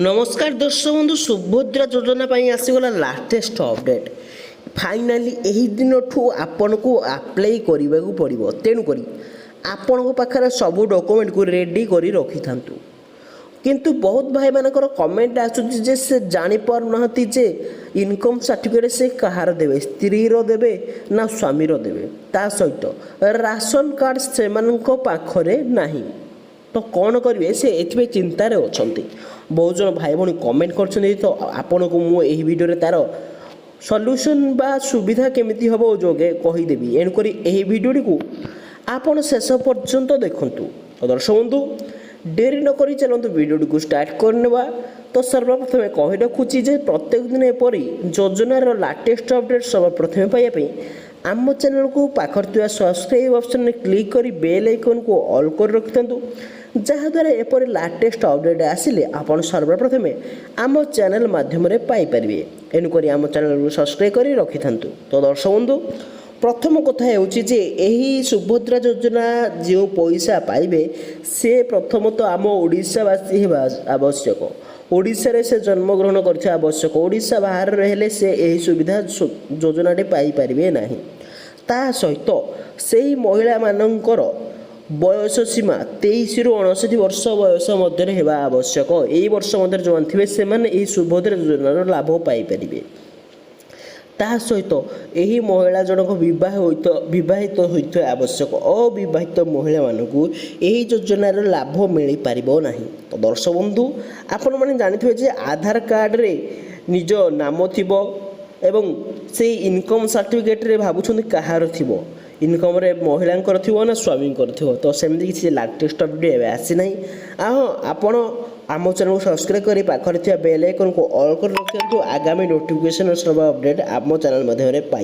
नमस्कार दर्शक बंधु सुभद्रा योजना आसीगला लाटेस्ट अपडेट फाइनाली यही दिन ठू आपन को अप्लाई करने को पड़ो तेणुक आपण पाखे सब डॉक्यूमेंट को रेडी कर रखी था किंतु बहुत भाई मानकर कमेंट आसुचे से जापर ना जे इनकम सर्टिफिकेट से कहार देवे स्त्री देवे ना स्वामी देवे ता सहित राशन कार्ड से पाखरे नहीं तो कौन करेंगे से ये चिंतार अच्छा बहुत जन भाई भाई कमेंट कर तो आपन को मुझे भिडियो तार सल्यूशन बा सुविधा केमिति हम जोगे कहीदेवी एणुक भिडियो को आपन शेष पर्यंत देखूँ तो दर्शक बंधु डेरी नक चलते भिडियो को स्टार्ट करने तो सर्वप्रथम कही रखुची जे प्रत्येक दिन एपरी योजनार लाटेस्ट अपडेट सर्वप्रथम पाइबा आम चैनल को पाखर सब्सक्राइब ऑप्शन में क्लिक कर बेल आइकन को ऑल कर रखि था जहाद्वारा एपरी लाटेस्ट अपडेट आसिले आपन सर्वप्रथम आम चैनल माध्यम पाइपर एणुक आम चैनल को सब्सक्राइब कर रखि था तो दर्शक बंधु प्रथम कथा यही सुभद्रा योजना जो पैसा पाइबे से प्रथम तो आम ओडिशावासी होगा आवश्यक ओडिशा से जन्मग्रहण कर आवश्यक ओडिशा बाहर रहे से यही सुविधा योजना पाइपर ना ता सहित से महिला मानकर बयस सीमा 23 ରୁ 59 वर्ष बयस मध्य होगा आवश्यक यही वर्ष मध्य जो थे से सुभद्रा योजनार लाभ पाइपर ता सहित यही महिला जनक विवाहित होता आवश्यक अविवाहित महिला मानक यही योजनार लाभ मिल पार ना तो दर्शक बंधु आपण मैंने जानी जे आधार कार्ड रे निज नाम थिबो एवं से इनकम सर्टिफिकेट रे भावुं कहार थी इनकम रे महिलांकर थी ना स्वामींकर थी तो सेमती किसी लाटेस्ट अपडेट आसी ना हाँ आपण आम चैनल को सब्सक्राइब कर पाखरे बेल आइकन को ऑल कर रखिंतु आगामी नोटिफिकेशन सब अपडेट आम चैनल पाइबा।